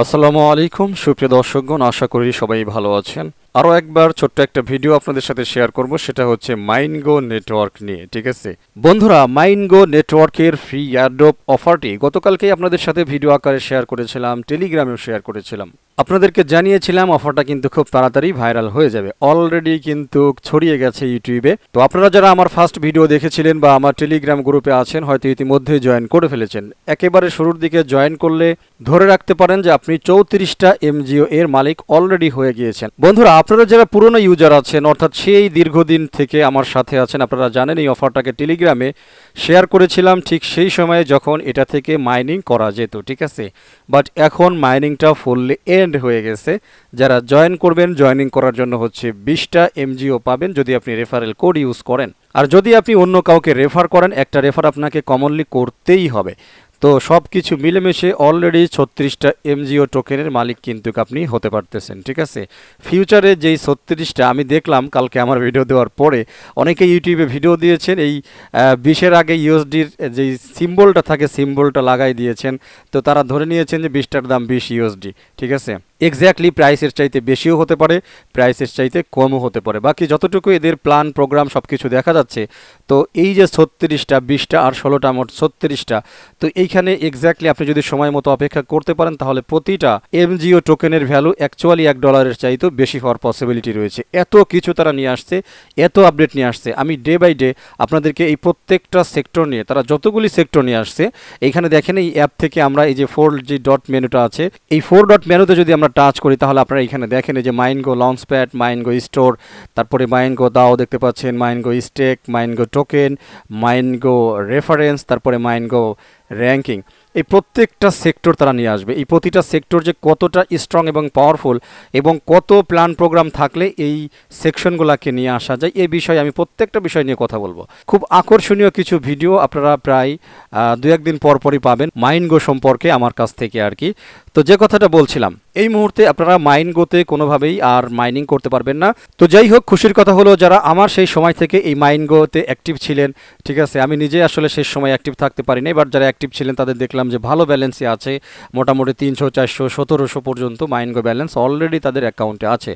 আসসালামু আলাইকুম সুপ্রিয় দর্শকগণ, আশা করি সবাই ভালো আছেন। আরও একবার ছোট্ট একটা ভিডিও আপনাদের সাথে শেয়ার করব, সেটা হচ্ছে মাইনগো নেটওয়ার্ক নিয়ে। ঠিক আছে বন্ধুরা, মাইনগো নেটওয়ার্কের ফ্রি এয়ারড্রপ অফারটি গতকালকেই আপনাদের সাথে ভিডিও আকারে শেয়ার করেছিলাম, টেলিগ্রামেও শেয়ার করেছিলাম। আপনাদেরকে জানিয়েছিলাম অফারটা কিন্তু খুব তাড়াতাড়ি ভাইরাল হয়ে যাবে, অলরেডি কিন্তু ছড়িয়ে গেছে ইউটিউবে। তো আপনারা যারা আমার ফার্স্ট ভিডিও দেখেছিলেন বা আমার টেলিগ্রাম গ্রুপে আছেন, হয়তো ইতিমধ্যেই জয়েন করে ফেলেছেন। একেবারে শুরুর দিকে জয়েন করলে ধরে রাখতে পারেন যে আপনি 34টা এমজিও এর মালিক অলরেডি হয়ে গিয়েছেন। বন্ধুরা, আপনারা যারা পুরনো ইউজার আছেন, অর্থাৎ সেই দীর্ঘদিন থেকে আমার সাথে আছেন, আপনারা জানেন এই অফারটাকে টেলিগ্রামে শেয়ার করেছিলাম ঠিক সেই সময়ে যখন এটা থেকে মাইনিং করা যেত। ঠিক আছে, বাট এখন মাইনিংটা ফুললি এন্ড হয়ে গেছে। যারা জয়েন করবেন, জয়েনিং করার জন্য হচ্ছে 20টা এমজিও পাবেন যদি আপনি রেফারেল কোড ইউজ করেন। আর যদি আপনি অন্য কাউকে রেফার করেন, একটা রেফার আপনাকে কমনলি করতেই হবে। তো সব কিছু মিলেমিশে অলরেডি 36টা এমজিও টোকেনের মালিক কিন্তু আপনি হতে পারতেছেন। ঠিক আছে, ফিউচারে যেই 36টা আমি দেখলাম কালকে আমার ভিডিও দেওয়ার পরে অনেকে ইউটিউবে ভিডিও দিয়েছেন, এই 20-এর আগে ইউএসডির যেই সিম্বলটা থাকে সিম্বলটা লাগাই দিয়েছেন। তো তারা ধরে নিয়েছেন যে 20টার দাম 20 ইউএসডি। ঠিক আছে, এক্স্যাক্টলি প্রাইসের চাইতে বেশিও হতে পারে, প্রাইসের চাইতে কমও হতে পারে। বাকি যতটুকু এদের প্ল্যান প্রোগ্রাম সব কিছু দেখা যাচ্ছে, তো এই যে 36টা, 20টা আর 16টা, মোট 36টা। তো এইখানে এক্স্যাক্টলি আপনি যদি সময় মতো অপেক্ষা করতে পারেন, তাহলে প্রতিটা এমজিও টোকেনের ভ্যালু অ্যাকচুয়ালি $1 চাইতেও বেশি হওয়ার পসিবিলিটি রয়েছে। এত কিছু তারা নিয়ে আসছে, এত আপডেট নিয়ে আসছে। আমি ডে বাই ডে আপনাদেরকে এই প্রত্যেকটা সেক্টর নিয়ে, তারা যতগুলি সেক্টর নিয়ে আসছে, এইখানে দেখেন এই অ্যাপ থেকে আমরা এই যে 4 ডট মেনুটা আছে, এই 4 ডট মেনুতে যদি আমরা টাচ করি, তাহলে আপনারা এখানে দেখেন এই যে মাইনগো লঞ্চপ্যাড, মাইনগো স্টোর, তারপরে মাইনগো দাও দেখতে পাচ্ছেন, মাইনগো স্টেক, মাইনগো টোকেন, মাইনগো রেফারেন্স, তারপরে মাইনগো র্যাঙ্কিং। এই প্রত্যেকটা সেক্টর তারা নিয়ে আসবে। এই প্রতিটা সেক্টর যে কতটা স্ট্রং এবং পাওয়ারফুল এবং কত প্ল্যান প্রোগ্রাম থাকলে এই সেকশনগুলোকে নিয়ে আসা যায়, এই বিষয়ে আমি প্রত্যেকটা বিষয় নিয়ে কথা বলবো। খুব আকর্ষণীয় কিছু ভিডিও আপনারা প্রায় 2-1 দিন পরই পাবেন মাইনগো সম্পর্কে আমার কাছ থেকে আর কি। তো যে কথাটা বলছিলাম, এই মুহূর্তে আপনারা মাইনগোতে কোনোভাবেই আর মাইনিং করতে পারবেন না। তো যাই হোক, খুশির কথা হলো যারা আমার সেই সময় থেকে এই মাইনগোতে অ্যাক্টিভ ছিলেন, ঠিক আছে, আমি নিজে আসলে শেষ সময় অ্যাক্টিভ থাকতে পারিনি, বাট যারা অ্যাক্টিভ ছিলেন তাদের দেখলাম যে ভালো ব্যালেন্সই আছে, মোটামুটি 300, 400, 1700 পর্যন্ত মাইনগো ব্যালেন্স অলরেডি তাদের অ্যাকাউন্টে আছে।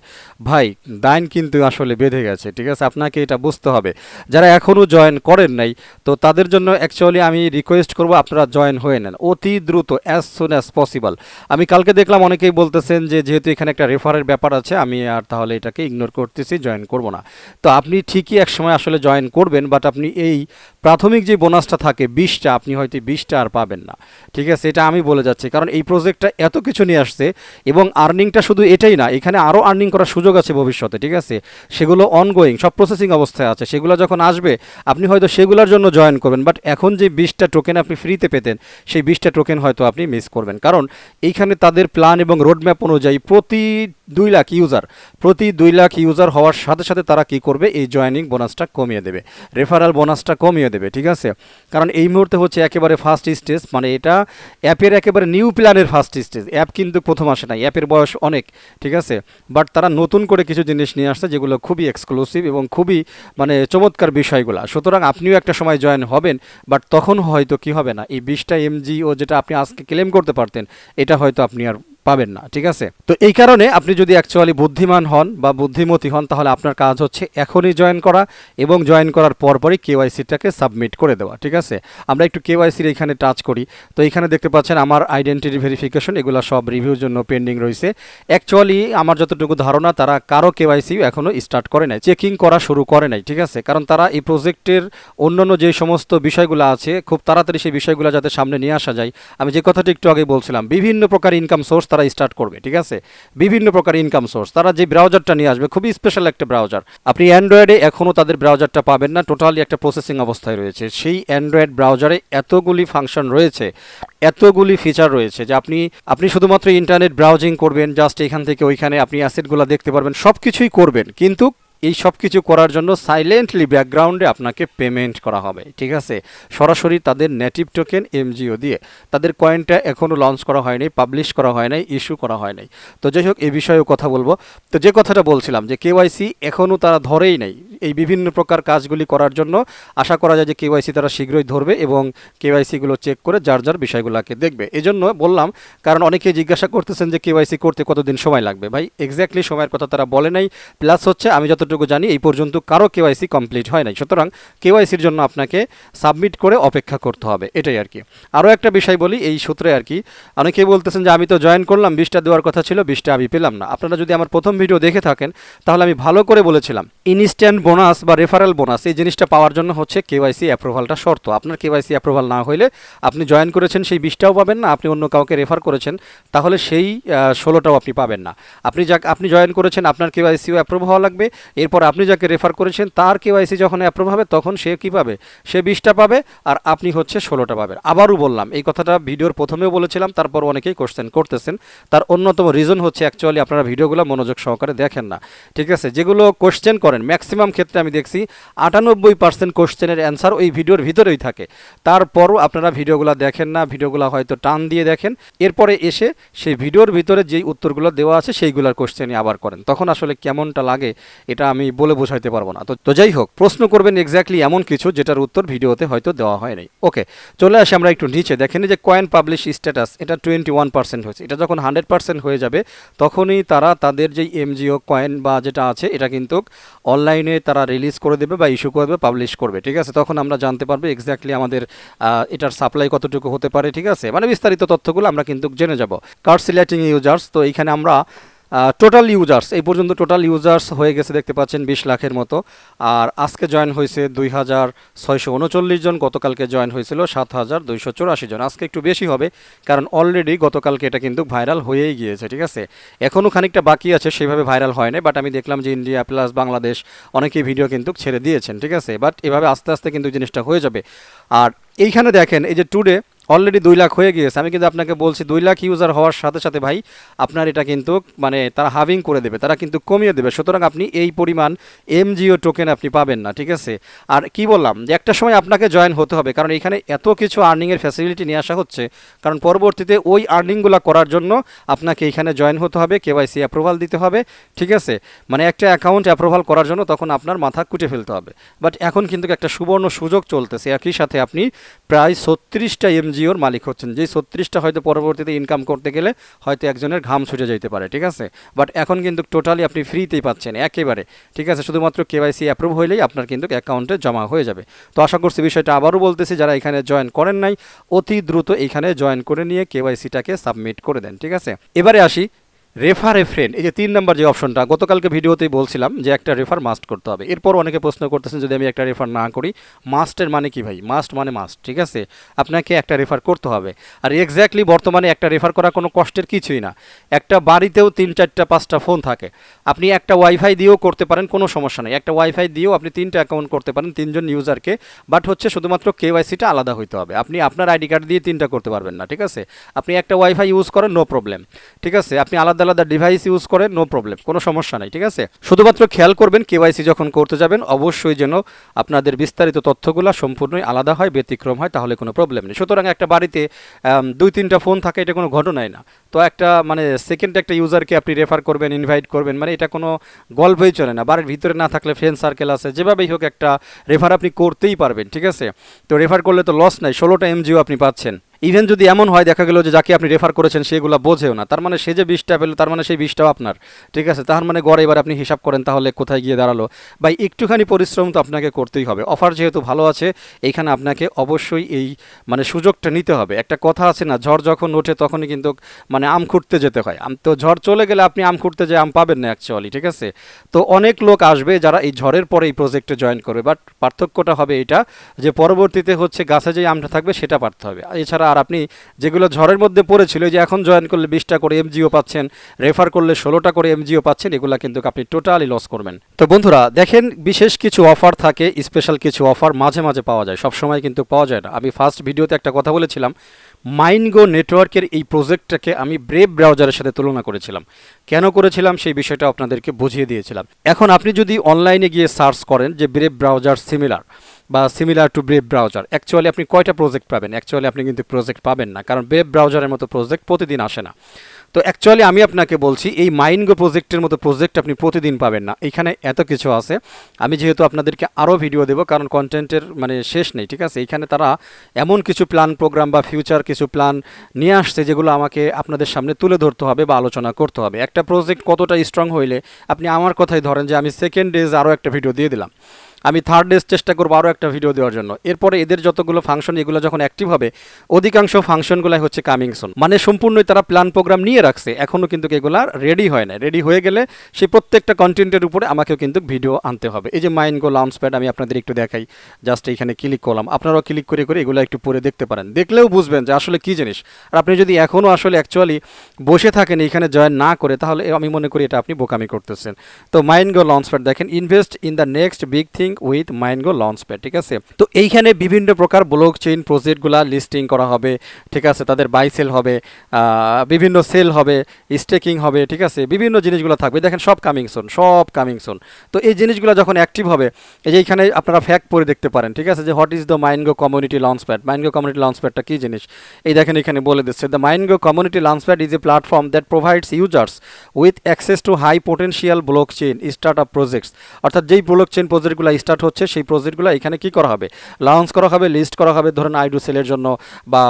ভাই, দাইন কিন্তু আসলে বেঁধে গেছে। ঠিক আছে, আপনাকে এটা বুঝতে হবে। যারা এখনও জয়েন করেন নাই, তো তাদের জন্য অ্যাকচুয়ালি আমি রিকোয়েস্ট করব আপনারা জয়েন হয়ে নেন অতি দ্রুত, অ্যাজ সুন অ্যাজ পসিবল। আমি কালকে দেখলাম অনেকেই বলতেছেন যে যেহেতু এখানে একটা রেফারের ব্যাপার আছে, আমি আর তাহলে এটাকে ইগনোর করতেছি, জয়েন করব না। তো আপনি ঠিকই এক সময় আসলে জয়েন করবেন, বাট আপনি এই প্রাথমিক যে বোনাসটা থাকে 20টা, আপনি হয়তো 20টা আর পাবেন না। ঠিক আছে, এটা আমি বলে যাচ্ছি, কারণ এই প্রজেক্টটা এত কিছু নিয়ে আসছে এবং আর্নিংটা শুধু এটাই না, এখানে আরও আর্নিং করার সুযোগ আছে ভবিষ্যতে। ঠিক আছে, সেগুলো অনগোয়িং, সব প্রসেসিং অবস্থায় আছে। সেগুলো যখন আসবে আপনি হয়তো সেগুলোর জন্য জয়েন করবেন, বাট এখন যে 20টা টোকেন আপনি ফ্রিতে পেতেন, সেই 20টা টোকেন হয়তো আপনি মিস করবেন। কারণ এইখানে তাদের প্ল্যান এবং রোডম্যাপ অনুযায়ী প্রতি 2 লাখ ইউজার হওয়ার সাথে সাথে তারা কি করবে, এই জয়েনিং বোনাসটা কমিয়ে দেবে, রেফারাল বোনাসটা কমিয়ে দেবে। ঠিক আছে, কারণ এই মুহূর্তে হচ্ছে একেবারে ফার্স্ট স্টেজ, মানে এটা অ্যাপের একেবারে নিউ প্ল্যানের ফার্স্ট স্টেজ। অ্যাপ কিন্তু প্রথম আসে নাই, অ্যাপের বয়স অনেক। ঠিক আছে, বাট তারা নতুন করে কিছু জিনিস নিয়ে আসছে যেগুলো খুবই এক্সক্লুসিভ এবং খুবই মানে চমৎকার বিষয়গুলো। সুতরাং আপনিও একটা সময় জয়েন হবেন, বাট তখন হয়তো কি হবে না, এই 20টা এমজিও যেটা আপনি আজকে ক্লেম করতে পারতেন, এটা হয়তো আপনি আর পাবেন না। ঠিক আছে, তো এই কারণে আপনি যদি অ্যাকচুয়ালি বুদ্ধিমান হন বা বুদ্ধিমতী হন, তাহলে আপনার কাজ হচ্ছে এখনই জয়েন করা এবং জয়েন করার পরপরই কেওয়াইসিটাকে সাবমিট করে দেওয়া। ঠিক আছে, আমরা একটু কেওয়াইসির এখানে টাচ করি। তো এখানে দেখতে পাচ্ছেন আমার আইডেন্টিটি ভেরিফিকেশন, এগুলো সব রিভিউর জন্য পেন্ডিং রয়েছে। অ্যাকচুয়ালি আমার যতটুকু ধারণা, তারা কারো কেওয়াইসি এখনও স্টার্ট করে নাই, চেকিং করা শুরু করে নাই। ঠিক আছে, কারণ তারা এই প্রজেক্টের অন্যান্য যে সমস্ত বিষয়গুলো আছে, খুব তাড়াতাড়ি সেই বিষয়গুলো যাতে সামনে নিয়ে আসা যায়। আমি যে কথাটি একটু আগে বলছিলাম, বিভিন্ন প্রকার ইনকাম সোর্স তারা স্টার্ট করবে। ঠিক আছে, বিভিন্ন প্রকার ইনকাম সোর্স তারা যে ব্রাউজারটা নিয়ে আসবে, খুবই স্পেশাল একটা ব্রাউজার। আপনি অ্যান্ড্রয়েডে এখনও তাদের ব্রাউজারটা পাবেন না, টোটালি একটা প্রসেসিং অবস্থায় রয়েছে। সেই অ্যান্ড্রয়েড ব্রাউজারে এতগুলি ফাংশন রয়েছে, এতগুলি ফিচার রয়েছে যে আপনি শুধুমাত্র ইন্টারনেট ব্রাউজিং করবেন, জাস্ট এখান থেকে ওইখানে আপনি অ্যাসেটগুলো দেখতে পারবেন, সব কিছুই করবেন, কিন্তু এই সব কিছু করার জন্য সাইলেন্টলি ব্যাকগ্রাউন্ডে আপনাকে পেমেন্ট করা হবে, ঠিক আছে, সরাসরি তাদের নেটিভ টোকেন এমজিও দিয়ে। তাদের কয়েনটা এখনও লঞ্চ করা হয়নি, পাবলিশ করা হয় নাই, ইস্যু করা হয় নাই। তো যাই হোক, এই বিষয়েও কথা বলবো। তো যে কথাটা বলছিলাম যে কেওয়াইসি এখনও তারা ধরেই নাই, এই বিভিন্ন প্রকার কাজগুলি করার জন্য আশা করা যায় যে কেওয়াইসি তারা শীঘ্রই ধরবে এবং কেওয়াইসিগুলো চেক করে যার যার বিষয়গুলোকে দেখবে। এজন্য বললাম, কারণ অনেকে জিজ্ঞাসা করতেছেন যে কেওয়াইসি করতে কতদিন সময় লাগবে। ভাই এক্স্যাক্টলি সময়ের কথা তারা বলে নাই, প্লাস হচ্ছে আমি যতটুকু জানি এই পর্যন্ত কারো কেওয়াইসি কমপ্লিট হয় নাই। সুতরাং কেওয়াইসির জন্য আপনাকে সাবমিট করে অপেক্ষা করতে হবে, এটাই আর কি। আরও একটা বিষয় বলি এই সূত্রে আর কি, অনেকেই বলতেছেন যে আমি তো জয়েন করলাম, 20টা দেওয়ার কথা ছিল, 20টা আমি পেলাম না। আপনারা যদি আমার প্রথম ভিডিও দেখে থাকেন তাহলে আমি ভালো করে বলেছিলাম ইনস্ট্যান্ট বোনাস বা রেফারেল বোনাস এই জিনিসটা পাওয়ার জন্য হচ্ছে কেওয়াইসি অ্যাপ্রুভালটা শর্ত। আপনার কেওয়াইসি অ্যাপ্রুভাল না হইলে আপনি জয়েন করেছেন সেই 20টাও পাবেন না, আপনি অন্য কাউকে রেফার করেছেন তাহলে সেই 16টাও আপনি পাবেন না। আপনি জয়েন করেছেন, আপনার কেওয়াইসিও অ্যাপ্রুভ হওয়া লাগবে, এরপর আপনি যাকে রেফার করেছেন তার কেওয়াইসি যখন অ্যাপ্রুভ হবে তখন সে কী পাবে, সে 20টা পাবে আর আপনি হচ্ছে 16টা পাবেন। আবারও বললাম, এই কথাটা ভিডিওর প্রথমেও বলেছিলাম, তারপর অনেকেই কোশ্চেন করতেছেন। তার অন্যতম রিজন হচ্ছে অ্যাকচুয়ালি আপনারা ভিডিওগুলো মনোযোগ সহকারে দেখেন না, ঠিক আছে। যেগুলো কোশ্চেন করেন ম্যাক্সিমাম ক্ষেত্রে আমি দেখছি 98% কোশ্চেনের অ্যান্সার ওই ভিডিওর ভিতরেই থাকে। তারপরও আপনারা ভিডিওগুলো দেখেন না, ভিডিওগুলো হয়তো টান দিয়ে দেখেন, এরপরে এসে সেই ভিডিওর ভিতরে যেই উত্তরগুলো দেওয়া আছে সেইগুলোর কোশ্চেনই আবার করেন। তখন আসলে কেমনটা লাগে এটা আমি বলে বোঝাইতে পারবো না। তো যাই হোক, প্রশ্ন করবেন এক্স্যাক্টলি এমন কিছু যেটার উত্তর ভিডিওতে হয়তো দেওয়া হয় নাই। ওকে, চলে আসি আমরা একটু নিচে। দেখেন যে কয়েন পাবলিশ স্ট্যাটাস, এটা 21% হয়েছে। এটা যখন 100% হয়ে যাবে তখনই তারা তাদের যেই এমজিও কয়েন বা যেটা আছে এটা কিন্তু অনলাইনে তারা রিলিজ করে দেবে বা ইস্যু করে দেবে, পাবলিশ করবে, ঠিক আছে। তখন আমরা জানতে পারবো এক্স্যাক্টলি আমাদের এটার সাপ্লাই কতটুকু হতে পারে, ঠিক আছে। মানে বিস্তারিত তথ্যগুলো আমরা কিন্তু জেনে যাব। কার্ড সিলেক্টিং ইউজার্স, তো এইখানে আমরা টোটাল ইউজার্স এই পর্যন্ত টোটাল ইউজার্স হয়ে গেছে দেখতে পাচ্ছেন 20 লাখের মতো। আর আজকে জয়েন হয়েছে 2639 জন, গতকালকে জয়েন হয়েছিল 7284 জন। আজকে একটু বেশি হবে কারণ অলরেডি গতকালকে এটা কিন্তু ভাইরাল হয়েই গিয়েছে, ঠিক আছে। এখনও খানিকটা বাকি আছে, সেভাবে ভাইরাল হয় না, বাট আমি দেখলাম যে ইন্ডিয়া প্লাস বাংলাদেশ অনেকেই ভিডিও কিন্তু ছেড়ে দিয়েছেন, ঠিক আছে। বাট এভাবে আস্তে আস্তে কিন্তু জিনিসটা হয়ে যাবে। আর এইখানে দেখেন এই যে টুডে অলরেডি 2 লাখ হয়ে গিয়েছে। আমি কিন্তু আপনাকে বলছি 2 লাখ ইউজার হওয়ার সাথে সাথে ভাই আপনার এটা কিন্তু মানে তারা হাভিং করে দেবে, তারা কিন্তু কমিয়ে দেবে। সুতরাং আপনি এই পরিমাণ এমজিও টোকেন আপনি পাবেন না, ঠিক আছে। আর কি বললাম যে একটা সময় আপনাকে জয়েন হতে হবে, কারণ এখানে এত কিছু আর্নিংয়ের ফ্যাসিলিটি নিয়ে আসা হচ্ছে, কারণ পরবর্তীতে ওই আর্নিংগুলো করার জন্য আপনাকে এখানে জয়েন হতে হবে, কেওয়াইসি অ্যাপ্রুভাল দিতে হবে, ঠিক আছে। মানে একটা অ্যাকাউন্ট অ্যাপ্রুভাল করার জন্য তখন আপনার মাথা কুটে ফেলতে হবে। বাট এখন কিন্তু একটা সুবর্ণ সুযোগ চলতেছে, একই সাথে আপনি প্রায় 36টা এমজিওর মালিক হচ্ছেন, যেই 36টা হয়তো পরবর্তীতে ইনকাম করতে গেলে হয়তো একজনের ঘাম ছুটে যেতে পারে, ঠিক আছে। বাট এখন কিন্তু টোটালি আপনি ফ্রিতেই পাচ্ছেন একেবারে, ঠিক আছে। শুধুমাত্র কেওয়াইসি অ্যাপ্রুভ হইলেই আপনার কিন্তু অ্যাকাউন্টে জমা হয়ে যাবে। তো আশা করছি বিষয়টা আবারও বলতেছি, যারা এখানে জয়েন করেন নাই অতি দ্রুত এখানে জয়েন করে নিয়ে কেওয়াইসিটাকে সাবমিট করে দেন, ঠিক আছে। এবারে আসি রেফার এ ফ্রেন্ড, এই যে 3 নম্বর যে অপশনটা, গতকালকে ভিডিওতেই বলছিলাম যে একটা রেফার মাস্ট করতে হবে। এরপর অনেকে প্রশ্ন করতেছেন যদি আমি একটা রেফার না করি, মাস্টের মানে কি ভাই? মাস্ট মানে মাস্ট, ঠিক আছে, আপনাকে একটা রেফার করতে হবে। আর এক্স্যাক্টলি বর্তমানে একটা রেফার করা কোনো কষ্টের কিছুই না। একটা বাড়িতেও 3, 4, 5টা ফোন থাকে, আপনি একটা ওয়াইফাই দিয়েও করতে পারেন, কোনো সমস্যা নেই। একটা ওয়াইফাই দিয়েও আপনি 3টা অ্যাকাউন্ট করতে পারেন 3জন ইউজারকে, বাট হচ্ছে শুধুমাত্র কেওয়াইসিটা আলাদা হইতে হবে। আপনি আপনার আইডি কার্ড দিয়ে 3টা করতে পারবেন না, ঠিক আছে। আপনি একটা ওয়াইফাই ইউজ করেন, নো প্রবলেম, ঠিক আছে। আপনি আলাদা আলাদা ডিভাইস ইউজ করেন, নো প্রবলেম, কোনো সমস্যা নাই, ঠিক আছে। শুধুমাত্র খেয়াল করবেন কেওয়াইসি যখন করতে যাবেন অবশ্যই যেন আপনাদের বিস্তারিত তথ্যগুলো সম্পূর্ণই আলাদা হয়, ব্যতিক্রম হয়, তাহলে কোনো প্রবলেম নেই। সুতরাং একটা বাড়িতে 2-3টা ফোন থাকে, এটা কোনো ঘটনাই না। তো একটা মানে সেকেন্ড একটা ইউজারকে আপনি রেফার করবেন, ইনভাইট করবেন, মানে এটা কোনো গল্পই চলে না। বাড়ির ভিতরে না থাকলে ফ্রেন্ড সার্কেল আছে, যেভাবেই হোক একটা রেফার আপনি করতেই পারবেন, ঠিক আছে। তো রেফার করলে তো লস নাই, 16টা এমজিও আপনি পাচ্ছেন। ইভেন যদি এমন হয় দেখা গেল যে যাকে আপনি রেফার করেছেন সেগুলো বোঝেও না, তার মানে সে যে 20টা পেল তার মানে সেই 20টাও আপনার, ঠিক আছে। তার মানে গড়ে এবার আপনি হিসাব করেন তাহলে কোথায় গিয়ে দাঁড়ালো। ভাই একটুখানি পরিশ্রম তো আপনাকে করতেই হবে। অফার যেহেতু ভালো আছে এইখানে আপনাকে অবশ্যই এই মানে সুযোগটা নিতে হবে। একটা কথা আছে না, ঝড় যখন ওঠে তখনই কিন্তু মানে আম খুঁড়তে যেতে হয়। তো ঝড় চলে গেলে আপনি আম খুঁড়তে যেয়ে আম পাবেন না অ্যাকচুয়ালি, ঠিক আছে। তো অনেক লোক আসবে যারা এই ঝড়ের পরে এই প্রজেক্টে জয়েন করবে, বাট পার্থক্যটা হবে এটা যে পরবর্তীতে হচ্ছে গাছে যে আমটা থাকবে সেটা পারতে হবে, এছাড়া আর আপনি যেগুলো ঝড়ের মধ্যে পড়েছিল যে এখন জয়েন করলে 20টা করে এমজিও পাচ্ছেন, রেফার করলে 16টা করে এমজিও পাচ্ছেন, এগুলো কিন্তু আপনি টোটালি লস করবেন। তো বন্ধুরা দেখেন, বিশেষ কিছু অফার থাকে, স্পেশাল কিছু অফার মাঝে মাঝে পাওয়া যায়, সবসময় কিন্তু পাওয়া যায় না। আমি ফার্স্ট ভিডিওতে একটা কথা বলেছিলাম, মাইনগো নেটওয়ার্কের এই প্রজেক্টটাকে আমি ব্রেভ ব্রাউজারের সাথে তুলনা করেছিলাম। কেন করেছিলাম সেই বিষয়টা আপনাদেরকে বুঝিয়ে দিয়েছিলাম। এখন আপনি যদি অনলাইনে গিয়ে সার্চ করেন যে ব্রেভ ব্রাউজার সিমিলার বা similar to brave browser, actually আপনি কয়টা প্রজেক্ট পাবেন? অ্যাকচুয়ালি আপনি কিন্তু প্রজেক্ট পাবেন না, কারণ ব্রেভ ব্রাউজারের মতো প্রজেক্ট প্রতিদিন আসে না। তো অ্যাকচুয়ালি আমি আপনাকে বলছি, এই মাইনগো প্রজেক্টের মতো প্রজেক্ট আপনি প্রতিদিন পাবেন না। এখানে এত কিছু আছে, আমি যেহেতু আপনাদেরকে আরও ভিডিও দেবো, কারণ কন্টেন্টের মানে শেষ নেই, ঠিক আছে। এখানে তারা এমন কিছু প্ল্যান প্রোগ্রাম বা ফিউচার কিছু প্ল্যান নিয়ে আসছে যেগুলো আমাকে আপনাদের সামনে তুলে ধরতে হবে বা আলোচনা করতে হবে। একটা প্রজেক্ট কতটা স্ট্রং হইলে, আপনি আমার কথাই ধরেন যে আমি সেকেন্ড ডেজ আরও একটা ভিডিও দিয়ে দিলাম, আমি থার্ড ডেজ চেষ্টা করবো আরও একটা ভিডিও দেওয়ার জন্য। এরপরে এদের যতগুলো ফাংশন এগুলো যখন অ্যাক্টিভ হবে, অধিকাংশ ফাংশনগুলাই হচ্ছে কামিং সুন, মানে সম্পূর্ণই তারা প্ল্যান প্রোগ্রাম নিয়ে রাখছে, এখনও কিন্তু এগুলো রেডি হয় না। রেডি হয়ে গেলে সেই প্রত্যেকটা কন্টেন্টের উপরে আমাকেও কিন্তু ভিডিও আনতে হবে। এই যে মাইনগো লঞ্চপ্যাড আমি আপনাদের একটু দেখাই, জাস্ট এইখানে ক্লিক করলাম, আপনারাও ক্লিক করে করে এগুলো একটু পরে দেখতে পারেন, দেখলেও বুঝবেন যে আসলে কী জিনিস। আর আপনি যদি এখনও আসলে অ্যাকচুয়ালি বসে থাকেন এইখানে জয়েন না করে, তাহলে আমি মনে করি এটা আপনি বোকামি করতেছেন। তো মাইনগো লঞ্চপ্যাড দেখেন, invest in the next big thing with Mingo launchpad, ঠিক আছে। তো এইখানে বিভিন্ন প্রকার ব্লক চেইন প্রজেক্টগুলো লিস্টিং করা হবে, ঠিক আছে, তাদের বাই সেল হবে, বিভিন্ন সেল হবে, স্টেকিং হবে, ঠিক আছে, বিভিন্ন জিনিসগুলো থাকবে। দেখেন সব কামিং সুন, সব কামিং সুন। তো এই জিনিসগুলো যখন অ্যাক্টিভ হবে, এই যে এইখানে আপনারা ফ্যাক্ট পড়ে দেখতে পারেন, ঠিক আছে, যে what is the Mingo community launchpad. Mingo community লঞ্চপ্যাডটা কী জিনিস এই দেখেন এখানে বলে দিচ্ছে, the Mingo community launchpad is a platform that provides users with access to high potential blockchain startup projects. অর্থাৎ যেই ব্লক চেইন প্রজেক্টগুলো স্টার্ট হচ্ছে সেই প্রজেক্টগুলো এখানে কি করা হবে, লঞ্চ করা হবে, লিস্ট করা হবে, ধরুন আইডু সেলের জন্য বা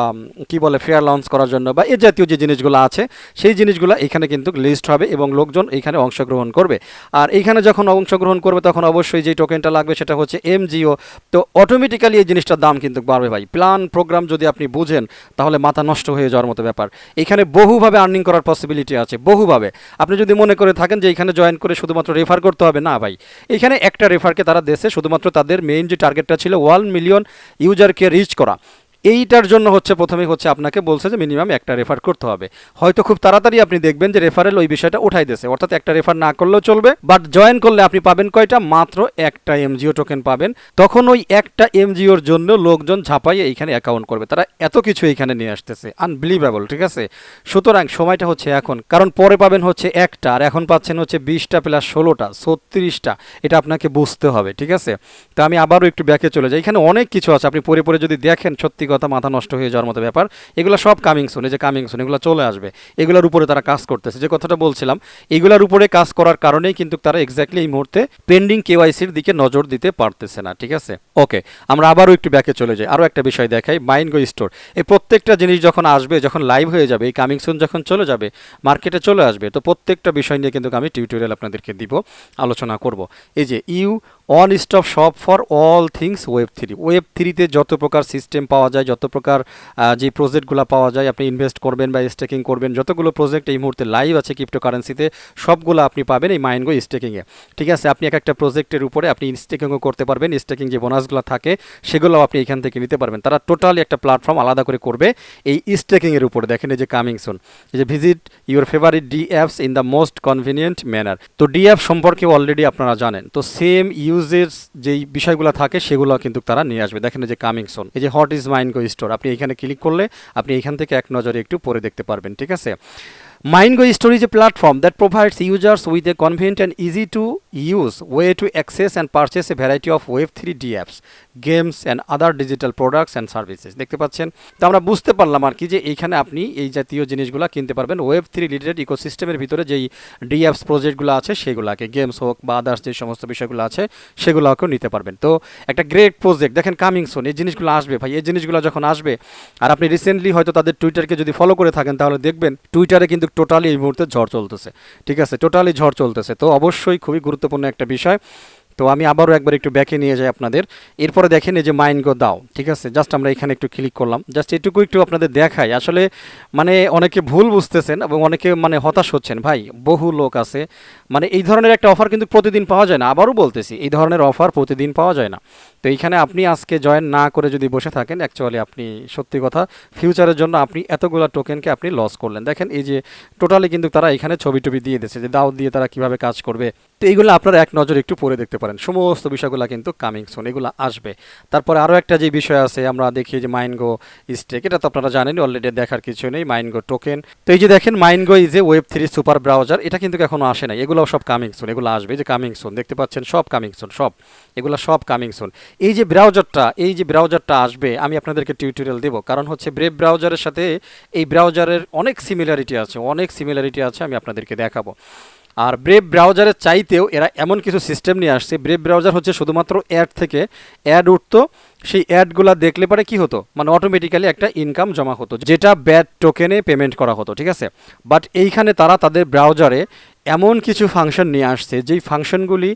কি বলে ফেয়ার লঞ্চ করার জন্য বা এ জাতীয় যে জিনিসগুলো আছে সেই জিনিসগুলো এখানে কিন্তু লিস্ট হবে এবং লোকজন এখানে অংশগ্রহণ করবে। আর এইখানে যখন অংশগ্রহণ করবে তখন অবশ্যই যেই টোকেনটা লাগবে সেটা হচ্ছে এমজিও। তো অটোমেটিক্যালি এই জিনিসটার দাম কিন্তু বাড়বে ভাই। প্ল্যান প্রোগ্রাম যদি আপনি বুঝেন তাহলে মাথা নষ্ট হয়ে যাওয়ার মতো ব্যাপার। এখানে বহুভাবে আর্নিং করার পসিবিলিটি আছে, বহুভাবে। আপনি যদি মনে করে থাকেন যে এখানে জয়েন করে শুধুমাত্র রেফার করতে হবে, না ভাই, এখানে একটা রেফারকে তারা দেশে শুধুমাত্র তাদের মেইন যে টার্গেটটা ছিল 1 মিলিয়ন ইউজারকে রিচ করা, এইটার জন্য হচ্ছে প্রথমেই হচ্ছে আপনাকে বলছে যে মিনিমাম একটা রেফার করতে হবে। হয়তো খুব তাড়াতাড়ি আপনি দেখবেন যে রেফারেল ওই বিষয়টা উঠাই দিয়েছে, অর্থাৎ একটা রেফার না করলেও চলবে, বাট জয়েন করলে আপনি পাবেন কয়টা, মাত্র একটা এমজিও টোকেন পাবেন। তখন ওই একটা এমজিওর জন্য লোকজন ঝাঁপাইয়ে এইখানে অ্যাকাউন্ট করবে, তারা এত কিছু এইখানে নিয়ে আসতেছে, আনবিলিভেবল, ঠিক আছে। সুতরাং সময়টা হচ্ছে এখন, কারণ পরে পাবেন হচ্ছে একটা, আর এখন পাচ্ছেন হচ্ছে 20টা প্লাস 16টা 36টা, এটা আপনাকে বুঝতে হবে, ঠিক আছে। তো আমি আবারও একটু ব্যাকে চলে যাই, এখানে অনেক কিছু আছে, আপনি পরে পরে যদি দেখেন সত্যি কথা মাথা নষ্ট হয়ে যাওয়ার মতো ব্যাপার। এগুলো সব কামিং সুন, এই যে কামিং সুন, এগুলো চলে আসবে, এগুলোর উপরে তারা কাজ করতেছে। যে কথাটা বলছিলাম, এগুলোর উপরে কাজ করার কারণেই কিন্তু তারা এক্স্যাক্টলি এই মুহূর্তে পেন্ডিং কেওয়াইসির দিকে নজর দিতে পারতেছে না, ঠিক আছে। ওকে, আমরা আবারও একটু ব্যাকে চলে যাই, আরও একটা বিষয় দেখাই, মাইনগো স্টোর। এই প্রত্যেকটা জিনিস যখন আসবে, যখন লাইভ হয়ে যাবে, এই কামিং সুন যখন চলে যাবে, মার্কেটে চলে আসবে, তো প্রত্যেকটা বিষয় নিয়ে কিন্তু আমি টিউটোরিয়াল আপনাদেরকে দিব, আলোচনা করব। এই যে one stop shop for all things Web3. ওয়েব3তে যত প্রকার সিস্টেম পাওয়া যায়, যত প্রকার যে প্রজেক্টগুলো পাওয়া যায়, আপনি ইনভেস্ট করবেন বা স্টেকিং করবেন, যতগুলো প্রজেক্ট এই মুহূর্তে লাইভ আছে ক্রিপ্টোকারেন্সিতে, সবগুলো আপনি পাবেন এই মাইনগো স্টেকিংয়ে, ঠিক আছে। আপনি এক একটা প্রজেক্টের উপরে আপনি স্টেকিংও করতে পারবেন, স্টেকিং যে বোনাসগুলো থাকে সেগুলো আপনি এখান থেকে নিতে পারবেন। তারা টোটালি একটা প্ল্যাটফর্ম আলাদা করে করবে এই স্টেকিংয়ের উপরে। দেখেন এই যে কামিং সুন, এই যে visit your favourite D apps in the most convenient manner. তো ডি অ্যাপ সম্পর্কে অলরেডি আপনারা জানেন, তো সেম ইউজের যেই বিষয়গুলো থাকে সেগুলো কিন্তু তারা নিয়ে আসবে। দেখেন এই যে কামিং সুন, এই যে হোয়াট ইজ মাইনগো স্টোর, আপনি এখানে ক্লিক করলে আপনি এখান থেকে এক নজরে একটু পরে দেখতে পারবেন, ঠিক আছে। Minego Store is a platform that provides users with a convenient and easy to use way to access and purchase a variety of Web3 apps, games and other digital products and services. দেখতে পাচ্ছেন, তো আমরা বুঝতে পারলাম আর কি যে এইখানে আপনি এই জাতীয় জিনিসগুলো কিনতে পারবেন Web3 রিলেটেড ইকোসিস্টেমের ভিতরে যেই ডি অ্যাপস প্রজেক্টগুলো আছে সেগুলোকে, গেমস হোক বা আদার্স যে সমস্ত বিষয়গুলো আছে সেগুলোকেও নিতে পারবেন। তো একটা গ্রেট প্রজেক্ট, দেখেন কামিং সুন, এই জিনিসগুলো আসবে ভাই। এই জিনিসগুলো যখন আসবে, আর আপনি রিসেন্টলি হয়তো তাদের টুইটারকে যদি ফলো করে থাকেন তাহলে দেখবেন টুইটারে কিন্তু টোটালি এই মুহূর্তে ঝড় চলতেছে, ঠিক আছে, টোটালি ঝড় চলতেছে। তো অবশ্যই খুবই গুরুত্বপূর্ণ একটা বিষয়। তো আমি আবারও একবার একটু ব্যাকে নিয়ে যাই আপনাদের। এরপরে দেখেন এই যে মাইনগো দাও, ঠিক আছে, জাস্ট আমরা এখানে একটু ক্লিক করলাম, জাস্ট এটুকু একটু আপনাদের দেখাই। আসলে মানে অনেকে ভুল বুঝতেছেন এবং অনেকে মানে হতাশ হচ্ছেন। ভাই বহু লোক আছে, মানে এই ধরনের একটা অফার কিন্তু প্রতিদিন পাওয়া যায় না, আবারও বলতেছি এই ধরনের অফার প্রতিদিন পাওয়া যায় না। তো এইখানে আপনি আজকে জয়েন না করে যদি বসে থাকেন, অ্যাকচুয়ালি আপনি সত্যি কথা ফিউচারের জন্য আপনি এতগুলো টোকেনকে আপনি লস করলেন। দেখেন এই যে টোটালি কিন্তু তারা এখানে ছবি টবি দিয়ে দিয়েছে যে দাও দিয়ে তারা কিভাবে কাজ করবে। তো এইগুলো আপনারা এক নজর একটু পড়ে দেখতে পারেন, সমস্ত বিষয়গুলো কিন্তু কামিং সুন, এগুলো আসবে। তারপরে আরও একটা যে বিষয় আছে, আমরা দেখি যে মাইনগো স্টেক, এটা তো আপনারা জানেন অলরেডি, দেখার কিছু নেই। মাইনগো টোকেন, তো এই যে দেখেন Mingo is a Web3 super browser, এটা কিন্তু এখনো আসে নাই, এগুলো সব কামিং সুন, এগুলো আসবে। এই যে কামিং সুন দেখতে পাচ্ছেন, সব কামিং সুন, সব এগুলো সব কামিং সুন। এই যে ব্রাউজারটা আসবে, আমি আপনাদেরকে টিউটোরিয়াল দেবো, কারণ হচ্ছে ব্রেভ ব্রাউজারের সাথে এই ব্রাউজারের অনেক সিমিলারিটি আছে, অনেক সিমিলারিটি আছে, আমি আপনাদেরকে দেখাবো। আর ব্রেভ ব্রাউজারের চাইতেও এরা এমন কিছু সিস্টেম নিয়ে আসছে। ব্রেভ ব্রাউজার হচ্ছে শুধুমাত্র অ্যাড থেকে অ্যাড উঠতো, সেই অ্যাডগুলা দেখলে পরে কি হতো, মানে অটোমেটিক্যালি একটা ইনকাম জমা হতো, যেটা ব্যাড টোকেনে পেমেন্ট করা হতো, ঠিক আছে। বাট এইখানে তারা তাদের ব্রাউজারে এমন কিছু ফাংশন নিয়ে আসছে, যেই ফাংশনগুলি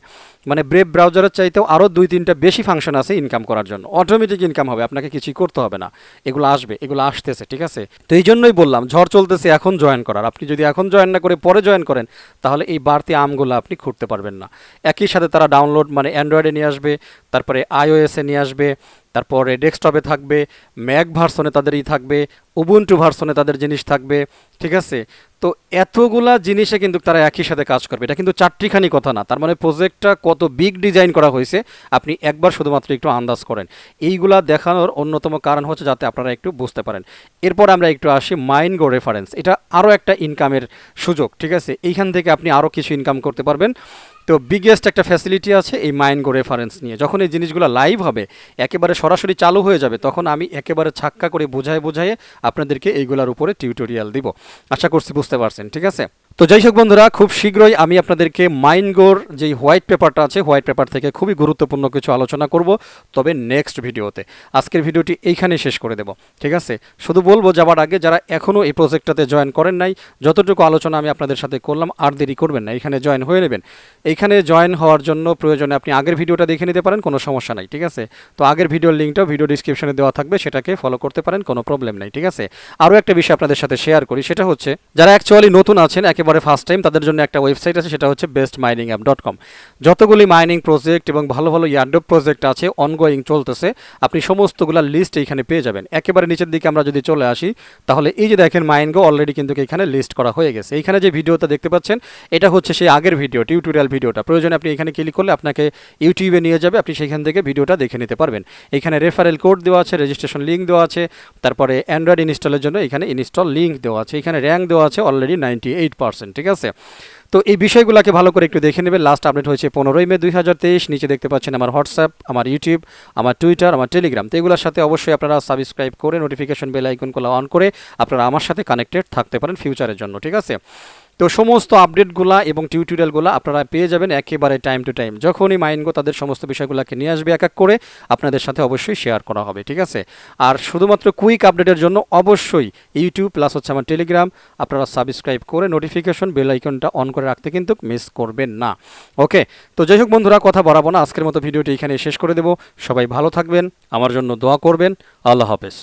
মানে ব্রেভ ব্রাউজারের চাইতেও আরও 2-3টা বেশি ফাংশন আছে ইনকাম করার জন্য, অটোমেটিক ইনকাম হবে, আপনাকে কিছুই করতে হবে না। এগুলো আসবে, এগুলো আসতেছে, ঠিক আছে। তো এই জন্যই বললাম ঝড় চলতেছে এখন জয়েন করার। আপনি যদি এখন জয়েন না করে পরে জয়েন করেন, তাহলে এই বাড়তি আমগুলো আপনি খুঁড়তে পারবেন না। একই সাথে তারা ডাউনলোড মানে অ্যান্ড্রয়েডে নিয়ে আসবে, তারপরে আইওএসে নিয়ে আসবে, তারপরে ডেস্কটপে থাকবে, ম্যাক ভার্সনে তাদেরই থাকবে, উবুন্টু ভার্সনে তাদের জিনিস থাকবে, ঠিক আছে। তো এতগুলা জিনিসে কিন্তু তারা একই সাথে কাজ করবে, এটা কিন্তু চারটিখানি কথা না। তার মানে প্রজেক্টটা কত বিগ ডিজাইন করা হয়েছে আপনি একবার শুধুমাত্র একটু আন্দাজ করেন। এইগুলা দেখানোর অন্যতম কারণ হচ্ছে যাতে আপনারা একটু বুঝতে পারেন। এরপর আমরা একটু আসি মাইনগো রেফারেন্স, এটা আরও একটা ইনকামের সুযোগ, ঠিক আছে। এইখান থেকে আপনি আরও কিছু ইনকাম করতে পারবেন। তো বিগেস্ট একটা ফ্যাসিলিটি আছে এই মাইনগো রেফারেন্স নিয়ে। যখন এই জিনিসগুলো লাইভ হবে, একেবারে সরাসরি চালু হয়ে যাবে, তখন আমি একেবারে ছাক্কা করে বোঝায় আপনাদেরকে এইগুলোর উপরে টিউটোরিয়াল দিব। আশা করছি বুঝতে পারছেন, ঠিক আছে। তো যাই হোক বন্ধুরা, খুব শীঘ্রই আমি আপনাদেরকে মাইনগোর যেই হোয়াইট পেপারটা আছে, হোয়াইট পেপার থেকে খুবই গুরুত্বপূর্ণ কিছু আলোচনা করব, তবে নেক্সট ভিডিওতে। আজকের ভিডিওটি এইখানেই শেষ করে দেব, ঠিক আছে। শুধু বলবো যাবার আগে যারা এখনও এই প্রজেক্টটাতে জয়েন করেন নাই, যতটুকু আলোচনা আমি আপনাদের সাথে করলাম আর দেরি করবেন না, এখানে জয়েন হয়ে নেবেন। এইখানে জয়েন হওয়ার জন্য প্রয়োজনে আপনি আগের ভিডিওটা দেখে নিতে পারেন, কোনো সমস্যা নাই, ঠিক আছে। তো আগের ভিডিওর লিঙ্কটাও ভিডিও ডিসক্রিপশনে দেওয়া থাকবে, সেটাকে ফলো করতে পারেন, কোনো প্রবলেম নাই, ঠিক আছে। আরও একটা বিষয় আপনাদের সাথে শেয়ার করি, সেটা হচ্ছে যারা অ্যাকচুয়ালি নতুন আছেন, একেবারে ফার্স্ট টাইম, তাদের জন্য একটা ওয়েবসাইট আছে, সেটা হচ্ছে bestminingapp.com। যতগুলি মাইনিং প্রজেক্ট এবং ভালো ভালো এয়ারড্রপ প্রজেক্ট আছে অনগোয়িং চলতেছে, আপনি সমস্তগুলা লিস্ট এইখানে পেয়ে যাবেন। একেবারে নিচের দিকে আমরা যদি চলে আসি, তাহলে এই যে দেখেন মাইনগো অলরেডি কিন্তু এখানে লিস্ট করা হয়ে গেছে। এইখানে যে ভিডিওটা দেখতে পাচ্ছেন, এটা হচ্ছে সেই আগের ভিডিও, টিউটোরিয়াল ভিডিওটা। প্রয়োজনে আপনি এখানে ক্লিক করলে আপনাকে ইউটিউবে নিয়ে যাবে, আপনি সেখান থেকে ভিডিওটা দেখে নিতে পারবেন। এখানে রেফারেল কোড দেওয়া আছে, রেজিস্ট্রেশন লিঙ্ক দেওয়া আছে, তারপরে অ্যান্ড্রয়েড ইনস্টলের জন্য এখানে ইনস্টল লিঙ্ক দেওয়া আছে, এখানে র্যাঙ্ক দেওয়া আছে অলরেডি 98%, ঠিক আছে। তো এই বিষয়গুলোকে ভালো করে একটু দেখে নেবেন। লাস্ট আপডেট হয়েছে 15 মে 2023। নিচে দেখতে পাচ্ছেন আমার হোয়াটসঅ্যাপ, আমার ইউটিউব, আমার টুইটার, আমার টেলিগ্রাম। তো এগুলোর সাথে অবশ্যই আপনারা সাবস্ক্রাইব করে নোটিফিকেশন বেল আইকনগুলো অন করে আপনারা আমার সাথে কানেক্টেড থাকতে পারেন ফিউচারের জন্য, ঠিক আছে। তো সমস্ত আপডেটগুলো এবং টিউটোরিয়ালগুলো আপনারা পেয়ে যাবেন একেবারে টাইম টু টাইম। যখনই মাইনগো তাদের সমস্ত বিষয়গুলোকে নিয়ে আসবে এক এক করে, আপনাদের সাথে অবশ্যই শেয়ার করা হবে, ঠিক আছে। আর শুধুমাত্র কুইক আপডেটের জন্য অবশ্যই ইউটিউব প্লাস হচ্ছে আমার টেলিগ্রাম আপনারা সাবস্ক্রাইব করে নোটিফিকেশন বেল আইকনটা অন করে রাখতে কিন্তু মিস করবেন না, ওকে। তো যাই হোক বন্ধুরা, কথা বাড়াবো না, আজকের মতো ভিডিওটি এখানে শেষ করে দেব। সবাই ভালো থাকবেন, আমার জন্য দোয়া করবেন। আল্লাহ হাফেজ।